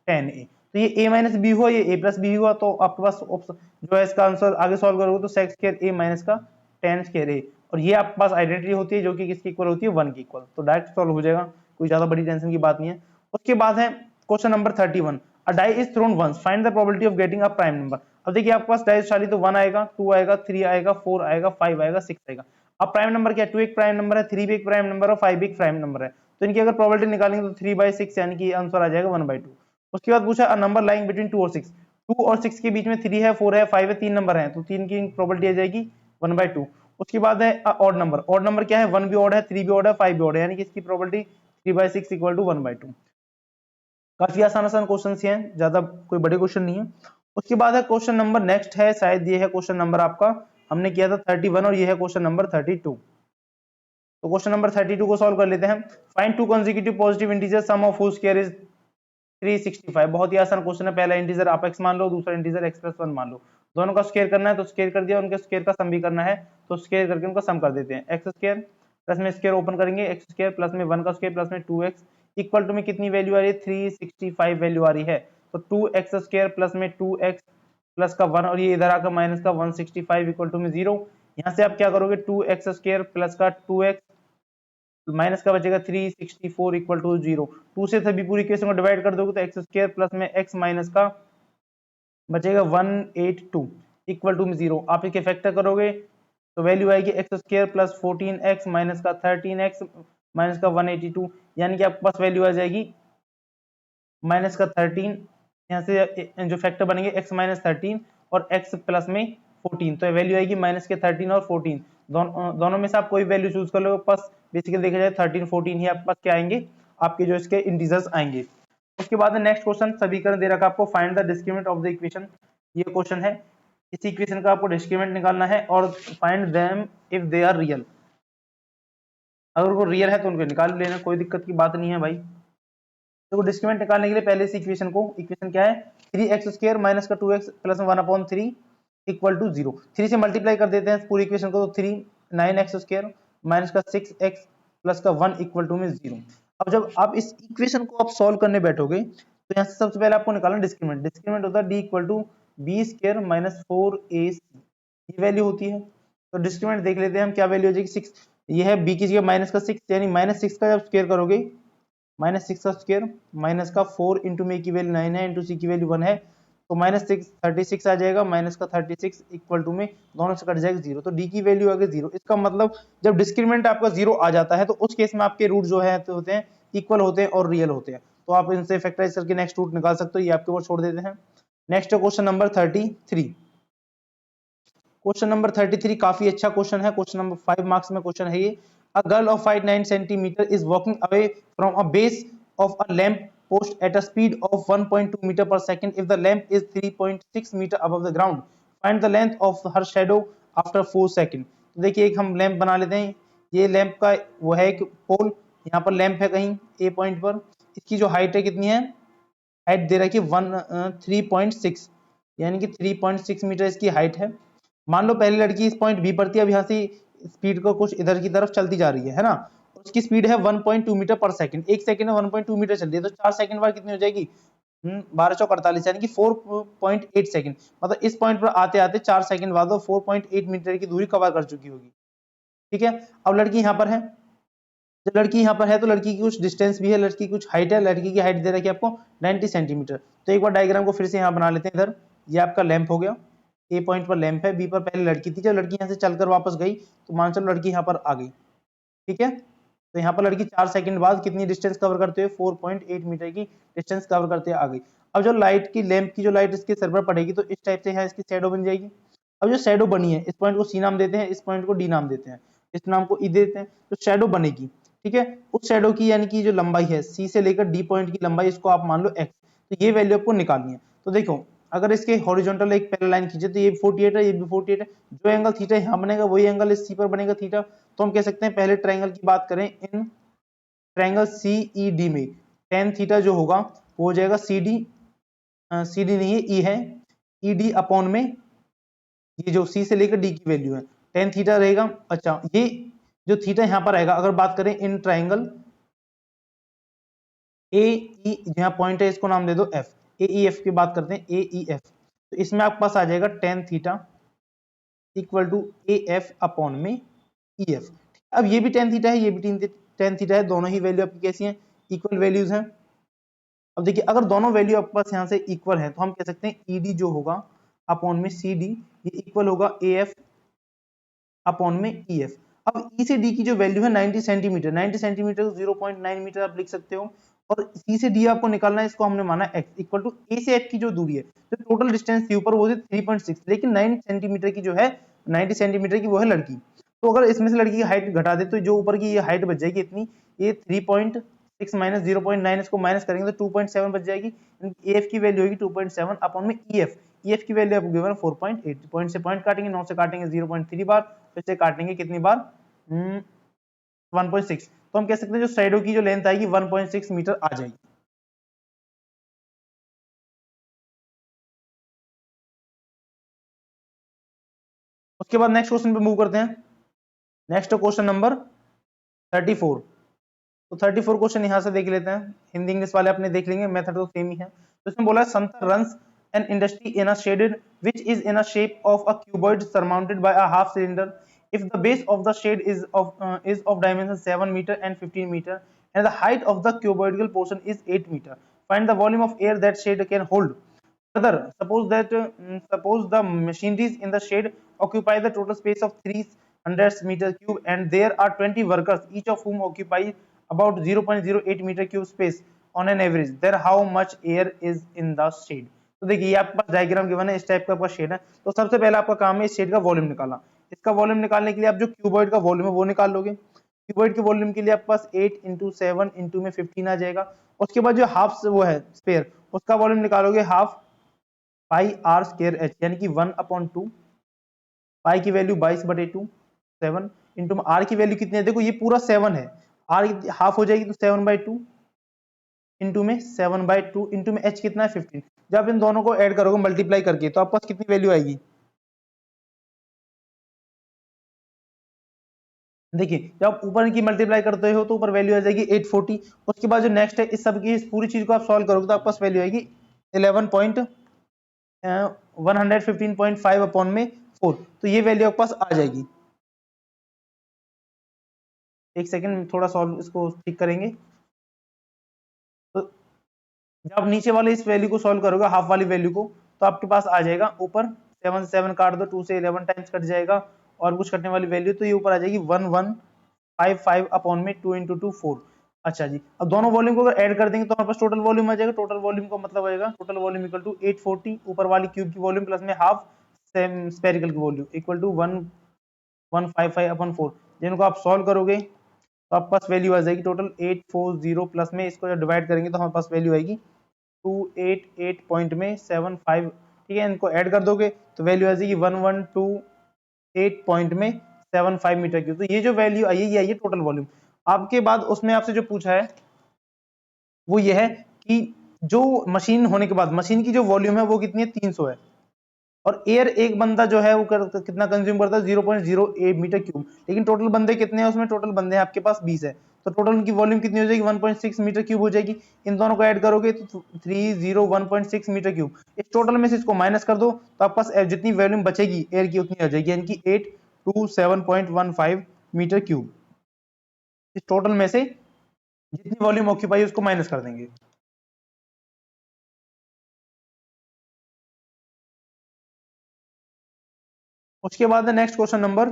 टेन ए, तो ये a माइनस बी हुआ, ये a प्लस बी हुआ, तो आपके पास ऑप्शन जो है इसका आंसर आगे सॉल्व करोगे तो सेक स्क्वायर a माइनस का टेन स्क्वायर a, और ये आपके पास आइडेंटिटी होती है जो कि किसकी इक्वल होती है 1 की इक्वल, तो डायरेक्ट सॉल्व हो जाएगा, कोई ज्यादा बड़ी टेंशन की बात नहीं है। उसके बाद है question number 31, a die is thrown once, find the probability of getting a prime number. अब देखिए आपके पास डाइस डाली तो 1 आएगा, 2 आएगा, 3 आएगा, 4 आएगा, 5 आएगा, 6 आएगा। अब प्राइम नंबर क्या है 2 एक प्राइम नंबर है, 3 भी एक प्राइम नंबर है, 5 भी एक प्राइम नंबर है, तो इनकी अगर प्रोबेबिलिटी निकालेंगे तो 3/6 यानी कि आंसर आ जाएगा 1/2। उसके बाद पूछा अ नंबर लाइंग बिटवीन 2 और 6, 2 और 6 के बीच में 3 है, 4 है, 5 है, तीन नंबर हैं, तो तीन की प्रोबेबिलिटी आ जाएगी 1/2। उसके बाद है ऑड नंबर। ऑड नंबर क्या है, 1 भी ऑड है, 3 भी ऑड है, 5 भी ऑड है, यानी कि इसकी प्रोबेबिलिटी 3/6 इक्वल टू 1/2। काफी आसान आसान क्वेश्चन हैं, ज्यादा कोई बड़े क्वेश्चन नहीं है। उसके बाद है क्वेश्चन नंबर नेक्स्ट है, शायद ये है क्वेश्चन नंबर आपका, हमने किया था 31 और ये है क्वेश्चन नंबर 32। तो क्वेश्चन नंबर 32 को सॉल्व कर लेते हैं। Find two consecutive positive integer sum of whose square is 365। बहुत ही आसान क्वेश्चन है। पहला इंटीजर आप x मान लो, दूसरा इंटीजर x+1 मान लो, दोनों का स्क्वायर करना है तो स्क्वायर कर दिया, उनके स्क्वायर का सम भी करना है तो स्क्वायर करके उनका सम कर देते हैं। एक्स स्क्वायर प्लस में स्क्वायर ओपन करेंगे, एक्स स्क्वायर प्लस में 1 का स्क्वायर प्लस में 2x इक्वल टू में कितनी वैल्यू आ रही है, 365 वैल्यू आ रही है। तो 2x स्क्वायर प्लस में 2x प्लस का 1 और ये इधर आकर माइनस का 165 इक्वल टू में 0। यहाँ से आप क्या करोगे, 2x स्क्वायर प्लस का 2x माइनस का बचेगा 364 इक्वल टू 0। 2 से सभी पूरी इक्वेशन को डिवाइड कर दोगे तो एक्स स्क्वायर प्लस में x माइनस का बचेगा 182 इक्वल टू 0। आप इसके फैक्टर करोगे तो वैल्यू आएगी x square plus 14x minus का 13x माइनस का 182, यानी कि आपके पास वैल्यू आ जाएगी माइनस का 13। यहाँ से जो फैक्टर बनेंगे x माइनस 13 और x प्लस में 14, तो वैल्यू आएगी माइनस के 13 और 14। दोनों में से आप कोई वैल्यू चूज कर लो, बस बेसिकली देखा जाए 13 14 ही आपके पास क्या आएंगे, आपके जो इसके इंटीजर्स आएंगे। उसके बाद नेक्स्ट क्वेश्चन समीकरण दे रखा आपको, find the discriminant of the equation. ये क्वेश्चन है, इस इक्वेशन का आपको डिस्क्रिमिनेंट निकालना है और find them if they are real. अगर वो रियल है तो उनको निकाल लेना, कोई दिक्कत की बात नहीं है भाई। तो डिस्क्रिमिनेंट निकालने के लिए पहले इस इक्वेशन को, इक्वेशन क्या है, 3x स्क्वायर माइनस का 2x प्लस 1/3 इक्वल टू 0। 3 से मल्टीप्लाई कर देते हैं पूरी इक्वेशन को, तो 3 9x स्क्वायर माइनस का 6x प्लस का 1 इक्वल टू में 0। अब जब आप इस इक्वेशन को आप सॉल्व करने बैठोगे तो यहाँ से सबसे पहले आपको निकालना डिस्क्रिमिनेंट। डिस्क्रिमिनेंट होता है d equal to B square minus 4ac, ये वैल्यू होती है। तो डिस्क्रिमिनेंट देख लेते हैं हम, क्या वैल्यू हो जाएगी 6, ये है b की जगह माइनस का 6, यानी माइनस 6 का जब स्क्वायर करोगे, माइनस 6 का स्क्वायर माइनस का 4 इंटू में की वैल्यू 9 है, इंटू सी की वैल्यू 1 है, तो माइनस 6 36 आ जाएगा, माइनस का 36 इक्वल टू में दोनों से कट जाएगा 0, तो डी की वैल्यू आ गई 0। इसका मतलब जब डिस्क्रिमिनेंट आपका 0 आ जाता है तो उस केस में आपके रूट जो है तो होते हैं इक्वल होते हैं और रियल होते हैं, तो आप इनसे फैक्टराइज करके नेक्स्ट रूट निकाल सकते हो। ये आपके ऊपर छोड़ देते हैं। Next question number 33। Question number 33 काफी अच्छा क्वेश्चन है, क्वेश्चन नंबर 5 मार्क्स में क्वेश्चन है ये। A girl of 5'9" centimeter is walking away from a base of a lamp post at a speed of 1.2 meter per second if the lamp is 3.6 meter above the ground. Find the length of her shadow after 4 seconds. तो देखिए एक हम lamp बना लेते हैं, ये lamp का वो है एक पोल, यहाँ पर लैंप है कहीं ए पॉइंट पर, इसकी जो हाइट है कितनी है, हाइट दे रखी है 3.6, यानी कि 3.6 मीटर इसकी हाइट है। मान लो पहली लड़की इस पॉइंट बी पर थी, अब यहाँ से स्पीड को कुछ इधर की तरफ चलती जा रही है ना, उसकी स्पीड है 1.2 मीटर पर सेकंड, एक सेकंड में 1.2 मीटर चल रही है, तो 4 सेकंड बाद कितनी हो जाएगी, 12 चौक 48, यानी कि 4.8 सेकंड। मतलब इस पॉइंट पर आते आते 4 सेकंड बाद वो 4.8 मीटर की दूरी कवर कर चुकी होगी। ठीक है, अब लड़की यहाँ पर है, जब लड़की यहाँ पर है तो लड़की की कुछ डिस्टेंस भी है, लड़की की कुछ हाइट है, लड़की की हाइट दे रखी है आपको 90 सेंटीमीटर। तो एक बार डायग्राम को फिर से यहाँ बना लेते हैं। इधर ये आपका लैंप हो गया, ए पॉइंट पर लैंप है, बी पर पहले लड़की थी, जब लड़की यहाँ से चलकर वापस गई तो मान चलो लड़की यहाँ पर आ गई। ठीक है, तो यहाँ पर लड़की 4 सेकंड बाद कितनी डिस्टेंस कवर करते हुए 4.8 मीटर की डिस्टेंस कवर करते हुए आ गई। अब जो लाइट की लैंप की जो लाइट इसके सर पर पड़ेगी तो इस टाइप से यहाँ इसकी शैडो बन जाएगी। अब जो शैडो बनी है, इस पॉइंट को सी नाम देते हैं, इस पॉइंट को डी नाम देते हैं, इस नाम को ई देते हैं, तो शैडो बनेगी। ठीक है, उस शैडो की यानी कि जो लंबाई है सी से लेकर डी पॉइंट की लंबाई, इसको आप मान लो x, तो ये वैल्यू आपको निकालनी है। तो देखो अगर इसके हॉरिजॉन्टल एक पैरेलल लाइन खींचे तो ये 48 है, ये भी 48 है, जो एंगल थीटा यहाँ बनेगा वही एंगल इस सी पर बनेगा थीटा। तो हम कह सकते हैं पहले ट्रायंगल की बात करें, इन ट्रायंगल सीईडी में tan थीटा जो होगा वो हो जाएगा सीडी, सीडी नहीं है ई है, ईडी अपॉन में ये जो सी से लेकर डी की वैल्यू है tan थीटा रहेगा। अच्छा, ये जो थीटा यहाँ पर आएगा, अगर बात करें इन ट्रायंगल ए ई, जहाँ पॉइंट है इसको नाम दे दो एफ, ए ई एफ की बात करते हैं, ए ई एफ, तो इसमें आपके पास आ जाएगा tan theta equal to A F upon में ई एफ। अब ये भी tan थीटा है, ये भी tan थीटा है, दोनों ही वैल्यू आपकी कैसी हैं, इक्वल वैल्यूज हैं। अब देखिए अगर दोनों वैल्यू आपके पास यहाँ से इक्वल है तो हम कह सकते हैं ईडी जो होगा अपॉन में सी डी, ये इक्वल होगा ए एफ अपॉन में ई एफ। अब ई से डी की जो वैल्यू है 90 सेंटीमीटर, 90 सेंटीमीटर 0.9 मीटर आप लिख सकते हो, और सी से डी आपको निकालना है, इसको हमने माना x इक्वल टू ए से एफ की जो दूरी है, तो टोटल डिस्टेंस थी ऊपर वो थी 3.6, लेकिन 9 सेंटीमीटर की जो है 90 सेंटीमीटर की वो है लड़की। तो अगर इसमें से लड़की की हाइट घटा दे तो जो ऊपर की ये हाइट बच जाएगी इतनी, ये 3.6 माइनस 0.9 इसको माइनस करेंगे तो 2.7 बच जाएगी। एफ की वैल्यू होगी 2.7 अपॉन में ईएफ, ईएफ की वैल्यू आपको गिवन 4.8, पॉइंट से पॉइंट काटेंगे, 9 से काटेंगे 0.3 बार, फिर से काटेंगे कितनी बार 1.6, तो हम कह सकते हैं जो साइडों की जो लेंथ आएगी 1.6 मीटर आ जाएगी। उसके बाद नेक्स्ट क्वेश्चन पे मूव करते हैं। Next question number 34। तो 34 क्वेश्चन यहां से देख लेते हैं, हिंदी इंग्लिश वाले अपने देख लेंगे, मेथड तो सेम ही है। तो इसमें बोला है संतर runs an industry in a shed which is in a shape of a cuboid surmounted by a half cylinder if the base of the shade is of dimension 7 meter and 15 meter and the height of the cuboidal portion is 8 meter, find the volume of air that shade can hold. Further, suppose the machineries in the shade occupy the total space of 300 meter cube and there are 20 workers each of whom occupy about 0.08 meter cube space on an average, then how much air is in the shade. तो देखिए ये आपके पास diagram given है, इस type का आपका shade है। तो सबसे पहले आपका काम है इस शेड का वॉल्यूम निकालना। इसका वॉल्यूम निकालने के लिए आप जो क्यूबॉइड का वॉल्यूम है वो निकाल लोगे। क्यूबॉइड के वॉल्यूम के लिए आपके पास 8 इंटू 7 इंटू में 15 आ जाएगा। उसके बाद जो हाफ वो है स्पेयर, उसका वॉल्यूम निकालोगे half pi r square h, यानी कि 1/2, पाई की वैल्यू 22/2 7 इंटू में आर की वैल्यू कितनी है, देखो ये पूरा 7 है, आर हाफ हो जाएगी तो 7/2 इंटू में 7/2 इंटू में एच कितना है 15। जब आप इन दोनों को ऐड करोगे मल्टीप्लाई करके तो आपके पास कितनी वैल्यू आएगी, देखिए जब आप ऊपर की मल्टीप्लाई करते हो तो ऊपर वैल्यू आ जाएगी 840। उसके बाद जो नेक्स्ट है इस सब की इस पूरी चीज को आप सॉल्व करोगे तो आपके पास वैल्यू आएगी 115.5 अपॉन में 4, तो ये वैल्यू आपके पास आ जाएगी। एक सेकंड थोड़ा सॉल्व इसको ठीक करेंगे। तो जब आप नीचे वाले इस वैल्यू को सॉल्व करोगे हाफ वाली वैल्यू को, तो आपके पास आ जाएगा ऊपर 7 से 7 काट दो, 2 से 11 टाइम्स कट जाएगा और कुछ कटने वाली वैल्यू, तो ये ऊपर आ जाएगी 1155 अपॉन में 2 इंटू 2 4। अच्छा जी, अब दोनों वॉल्यूम को अगर ऐड कर देंगे तो हमारे पास टोटल वॉल्यूम आ जाएगा। टोटल वॉल्यूम का मतलब आएगा टोटल वॉल्यूम इक्वल टू 840, ऊपर वाली क्यूब की वॉल्यूम प्लस में हाफ सेम स्फेरिकल की वॉल्यूम इक्वल टू 1155 अपॉन 4। जिनको आप सॉल्व करोगे तो आपके पास वैल्यू आ जाएगी टोटल 840 प्लस में इसको जब डिवाइड करेंगे तो हमारे पास वैल्यू आएगी 288 पॉइंट में 75। ठीक है, इनको ऐड कर दोगे तो वैल्यू आ जाएगी 1128 पॉइंट में 75 मीटर क्यूब। तो ये जो वैल्यू आई है ये आई है टोटल वॉल्यूम। आपके बाद उसमें आपसे जो पूछा है वो ये है कि जो मशीन होने के बाद मशीन की जो वॉल्यूम है वो कितनी है 300 है, और एयर एक बंदा जो है वो कितना कंज्यूम करता है 0.08 मीटर क्यूब, लेकिन टोटल बंदे कितने हैं उसमें, टोटल बंदे हैं आपके पास 20 है, तो टोटल उनकी वॉल्यूम कितनी हो जाएगी 1.6 मीटर क्यूब हो जाएगी। इन दोनों को ऐड करोगे तो 301.6 मीटर क्यूब, इस टोटल में से इसको माइनस कर दो तो आपके पास जितनी वॉल्यूम बचेगी एयर की उतनी आ जाएगी, यानी कि 827.15 मीटर क्यूब। इस टोटल में से जितनी वॉल्यूम ऑक्यूपाई उसको माइनस कर देंगे। उसके बाद है नेक्स्ट क्वेश्चन नंबर,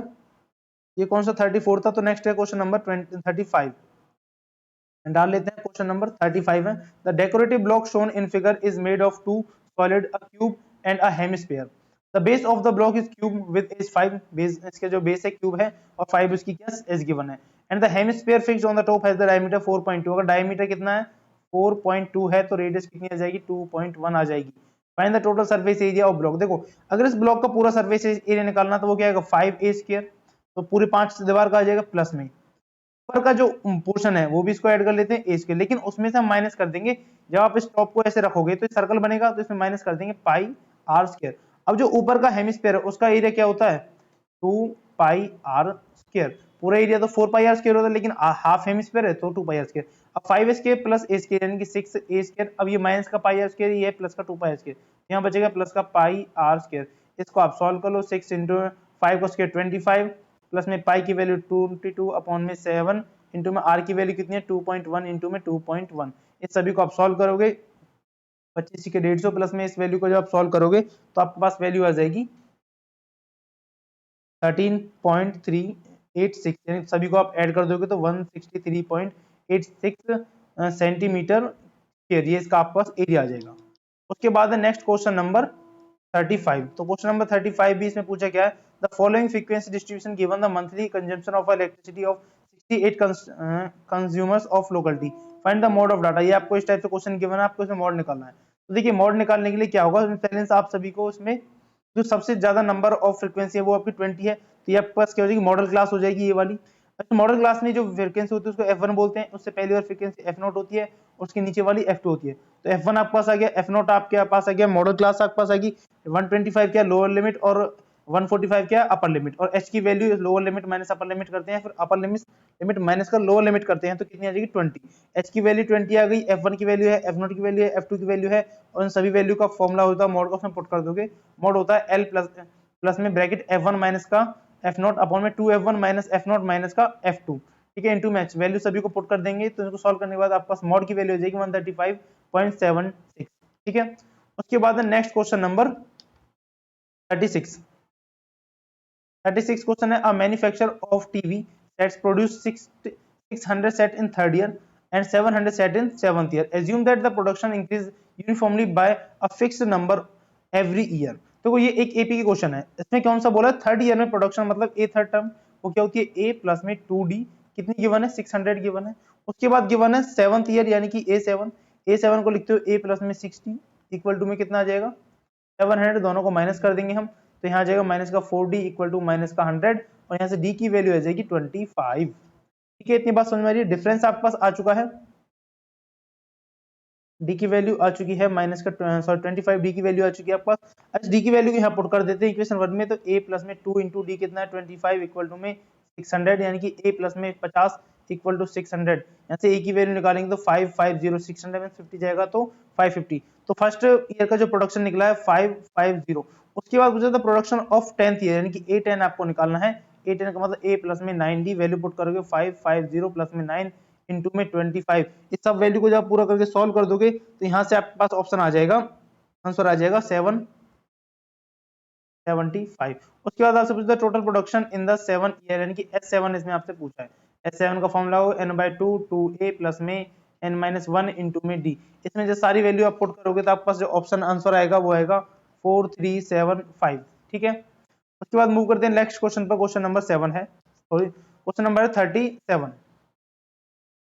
ये कौन सा 34 था, तो नेक्स्ट है क्वेश्चन नंबर 35 डाल लेते हैं। क्वेश्चन नंबर 35 है, the decorative block shown in figure is made of two solid a cube and a hemisphere, the base of the block is cube with edge 5, base इसके जो base है cube है और 5 उसकी क्या एज गिवन है, and the hemisphere fixed on the top has the diameter 4.2, अगर diameter कितना है 4.2 है तो रेडियस कितनी आ जाएगी 2.1 आ जाएगी। Find the total surface area of block, देखो अगर इस ब्लॉक का पूरा सरफेस एरिया निकालना तो वो क्या आएगा 5a², तो पूरी 5 दीवार का आ जाएगा प्लस में ऊपर का जो पोर्शन है वो भी इसको ऐड कर लेते हैं ए के, लेकिन उसमें से हम माइनस कर देंगे। जब आप इस टॉप को ऐसे रखोगे तो सर्कल बनेगा तो इसमें माइनस कर देंगे पाई आर स्क्वायर। अब जो ऊपर का हेमिस्फीयर है उसका एरिया क्या होता है 2 पाई आर स्क्वायर, पूरा एरिया तो 4 पाई आर स्क्वायर होता है लेकिन हाफ हेमिस्फीयर है तो 2 पाई आर स्क्वायर। अब 5a² प्लस a² यानी कि 6a², अब ये माइनस का पाई आर स्क्वायर, ये प्लस का 2 पाई आर स्क्वायर, यहाँ बचेगा प्लस का पाई आर स्क्वायर। इसको आप सॉल्व कर लो, 6 इंटू 5 का स्क्वायर 25 प्लस में पाई की वैल्यू 22 अपॉन में 7 इंटू में आर की वैल्यू कितनी है 2.1 इंटू में 2.1। इस सभी को आप सॉल्व करोगे 25 के 150 प्लस में इस वैल्यू को जब आप सॉल्व करोगे तो आपके पास वैल्यू आ जाएगी 13.386, यानी सभी को आप ऐड कर दोगे तो 163.86 सेंटीमीटर स्क्वायर, ये इसका आपके पास एरिया आ जाएगा। उसके बाद है नेक्स्ट क्वेश्चन नंबर 35। तो क्वेश्चन नंबर 35 भी इसमें पूछा गया है, the following frequency distribution given the monthly consumption of elasticity of 68 consumers of locality, find the mode of data. ये आपको इस टाइप से क्वेश्चन गिवन है, आपको इसमें मोड निकालना है। तो देखिए मोड निकालने के लिए क्या होगा, पहले से आप सभी को इसमें जो सबसे ज्यादा नंबर ऑफ फ्रीक्वेंसी है वो आपकी 20 है, तो ये आपके पास क्या हो जाएगी, मॉडल क्लास हो जाएगी ये वाली। अच्छा, मॉडल क्लास में जो फ्रीक्वेंसी होती है उसको F1 बोलते हैं, उससे पहली वाली फ्रीक्वेंसी F0 होती है, उसके नीचे वाली F2 होती है। तो F1 आपके पास आ गया, F0 आपके पास आ गया, मॉडल क्लास आपके पास आएगी, 125 क्या लोअर लिमिट और 145 क्या अपर लिमिट, और H की value lower limit minus upper limit करते हैं, फिर अपर लिमिट माइनस का लोअर लिमिट करते हैं, तो कितनी आ जाएगी 20। H की वैल्यू 20 आ गई, F1 की वैल्यू है, F0 की वैल्यू है, F2 की वैल्यू है, और इन सभी वैल्यू का फॉर्मूला होता है मोड का, उसमें पुट कर दोगे। मोड होता है L प्लस में ब्रैकेट F1 माइनस का F0 अपॉन में 2F1 माइनस F0 माइनस का F2, ठीक है, इनटू मैच वैल्यू सभी को पुट कर देंगे, तो इसको सॉल्व करने के बाद आपके पास मॉड की वैल्यू हो जाएगी 135.76, ठीक है। उसके बाद नेक्स्ट क्वेश्चन नंबर 36। 36 क्वेश्चन है, a manufacturer of TV sets produce 600 set in third year and 700 set in seventh year, assume that the production increase uniformly by a fixed number every year. तो ये एक AP की question है, इसमें कौन सा बोला है, थर्ड ईयर में प्रोडक्शन मतलब ए थर्ड टर्म वो क्या होती है, ए प्लस में 2d कितनी गिवन है, 600 गिवन है। उसके बाद गिवन है सेवंथ ईयर यानी कि ए7 को लिखते हो ए प्लस में 60 इक्वल टू में कितना आ जाएगा 700, दोनों को माइनस कर देंगे हम, तो यहाँ आ जाएगा माइनस का 4d इक्वल टू माइनस का 100, और यहाँ से d की वैल्यू आ जाएगी 25, ठीक है। इतनी बात समझ में आ रही है, डिफरेंस आपके पास आ चुका है, डी की वैल्यू आ चुकी है माइनस का सॉरी 25 डी की वैल्यू आ चुकी है आपके पास। अच्छा डी की वैल्यू यहाँ पुट कर देते हैं इक्वेशन 1 में, तो a प्लस में 2 इंटू डी कितना है 25 इक्वल टू में 600, यानी कि a प्लस में 50 इक्वल टू 600, यहाँ से a की वैल्यू निकालेंगे तो 550, 600 में 50 जाएगा तो 550, तो फर्स्ट ईयर का जो प्रोडक्शन निकला है 550। उसके बाद पूछा था प्रोडक्शन ऑफ 10th ईयर यानी कि A10 आपको निकालना है, A10 का मतलब a प्लस में 9d, वैल्यू पुट करोगे 550 प्लस में 9 इंटू में 25, इस सब वैल्यू को जब पूरा करके सॉल्व कर दोगे तो यहाँ से आपके पास ऑप्शन आ जाएगा, आंसर आ जाएगा 775। उसके बाद आपसे पूछता है total production in the 7 year यानी कि S7 इसमें आपसे पूछा है, S7 का फॉर्मूला हो n/2 2a प्लस में n-1 इंटू में d, इसमें जो सारी वैल्यू आप पुट करोगे तो आपके पास जो ऑप्शन आंसर आएगा वो आएगा 4375, ठीक है। उसके बाद मूव करते हैं नेक्स्ट क्वेश्चन पर, क्वेश्चन नंबर 7 है, sorry question number 37,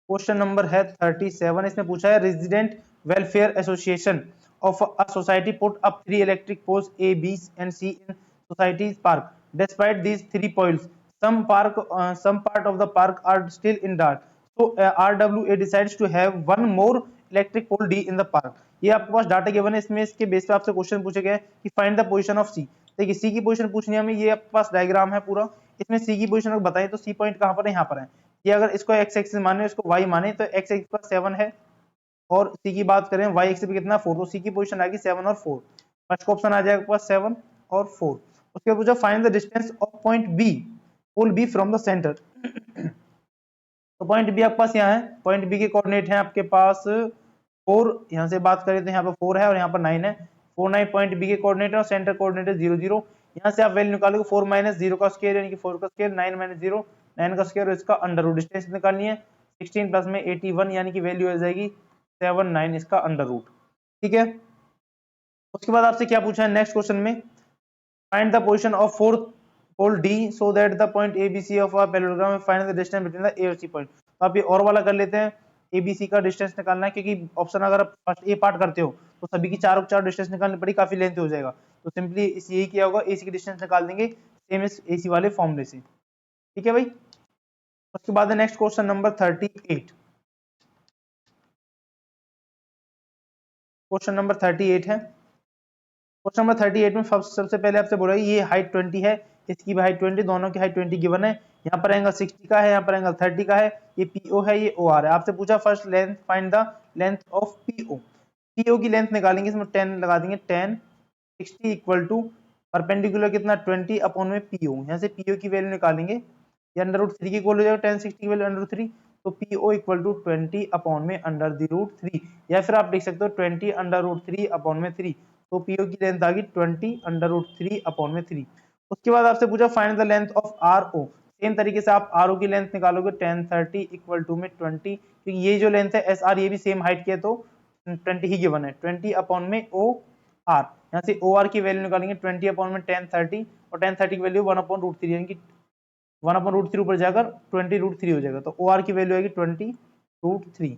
question number है 37, इसने पूछा है resident welfare association of a society put up 3 electric poles A, B and C in society's park. Despite these 3 poles, some part of the park are still in dark. So RWA decides to have one more electric pole D in the park. ये आपके पास data given है, इसमें इसके base पे आपसे question पूछे गए कि फाइंड द पोजीशन ऑफ सी। देखिए सी की पोजीशन पूछनी है हमें, ये आपके पास डायग्राम है पूरा, इसमें सी की पोजीशन अगर बताएं तो सी पॉइंट कहां पर है, यहाँ पर है। ये अगर इसको एक्स एक्सिस माने इसको वाई माने तो एक्स एक्सिस पर 7 है, और सी की बात करें वाई एक्सिस पे कितना 4, तो सी की पोजीशन आएगी 7 और 4, फर्स्ट ऑप्शन आ जाएगा पास 7 और 4। उसके बाद पूछा find the distance of point B pole B from the centre. तो पॉइंट बी आपके पास यहाँ है, पॉइंट बी के कोऑर्डिनेट हैं आपके पास 4, यहाँ से बात करें तो यहाँ पर 4 है और यहाँ पर 9 है, 4 9 पॉइंट बी के कोऑर्डिनेट है और सेंटर कोऑर्डिनेट है 0 0। यहाँ से आप वैल्यू निकालोगे 4 माइनस 0 का स्क्वायर यानी कि 4 का स्क्वायर, 9 माइनस 0 9 का स्क्वायर, इसका अंडर रूट, डिस्टेंस निकालनी है 16 प्लस में 81 यानी कि वैल्यू आ जाएगी 79 इसका अंडर रूट, ठीक है। उसके बाद आपसे क्या पूछा है नेक्स्ट क्वेश्चन में, find the position of fourth pole D so that the point ABC of a parallelogram find the distance between the A और सी पॉइंट। तो आप ये और वाला कर लेते हैं, एबीसी का डिस्टेंस निकालना है, क्योंकि ऑप्शन अगर आप फर्स्ट ए पार्ट करते हो तो सभी की चारों चार डिस्टेंस निकालनी पड़ी, काफी लेंथ हो जाएगा, तो सिंपली यही किया होगा, एसी की डिस्टेंस निकाल देंगे सेम इस एसी वाले फॉर्मूले से, ठीक है भाई। उसके बाद next question number 38, question number 38 है, क्वेश्चन नंबर 38 में सबसे पहले आपसे बोला ये हाइट 20 है, इसकी भी हाइट 20, दोनों की हाइट 20 गिवन है, यहाँ पर एंगल 60 का है, यहाँ पर एंगल 30 का है, ये पीओ है ये ओआर है। आपसे पूछा first length find the length of PO, PO की लेंथ निकालेंगे, इसमें 10 लगा देंगे, 10 60 इक्वल टू परपेंडिकुलर कितना 20 अपॉन में पीओ, यहाँ से पीओ की वैल्यू निकालेंगे, ये अंडर रूट 3 की इक्वल हो जाएगा, 10 60 की वैल्यू अंडर रूट 3, तो पीओ इक्वल टू 20 अपॉन में अंडर द रूट 3, या फिर आप लिख सकते हो 20 अंडर रूट 3 अपॉन में 3, तो पीओ की लेंथ आ गई 20 अंडर रूट 3 अपॉन में 3। उसके बाद आपसे पूछा find the length of R O, same तरीके से आप आर ओ की लेंथ निकालोगे 10 30 इक्वल टू में 20, क्योंकि ये जो लेंथ है एस आर ये भी सेम हाइट की है तो 20 ही गिवन है, 20 अपॉन में ओ आर, यहाँ से ओ आर की वैल्यू निकालेंगे 20 अपॉन में 10/30 और 10/30 की वैल्यू 1/√3 यानी कि 1/√3 ऊपर जाकर 20√3 हो जाएगा, तो ओ आर की वैल्यू आएगी 20√3।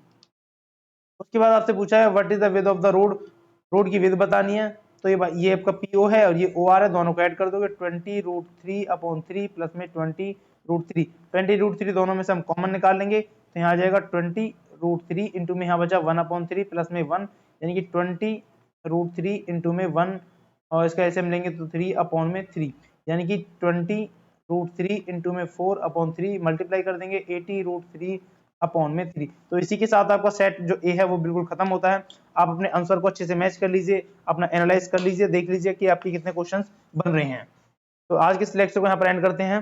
उसके बाद आपसे पूछा है what is the width of the road, road की विड्थ बतानी है। तो ये आपका पीओ है और ये ओ आर है, दोनों को ऐड कर दोगे 20√3/3 प्लस में 20√3, 20√3 दोनों में से हम कॉमन निकाल लेंगे तो यहाँ आ जाएगा 20√3 इंटू में यहाँ बचा 1/3 प्लस में 1 यानी कि 20√3 इंटू में 1 और इसका एलसीएम लेंगे तो 3/3 यानी कि 20√3 इंटू में 4/3 मल्टीप्लाई कर देंगे 80√3/3। तो इसी के साथ आपका सेट जो ए है वो बिल्कुल खत्म होता है। आप अपने आंसर को अच्छे से मैच कर लीजिए, अपना एनालाइज कर लीजिए, देख लीजिए कि आपके कितने क्वेश्चंस बन रहे हैं। तो आज के इस लेक्चर को यहाँ पर एंड करते हैं।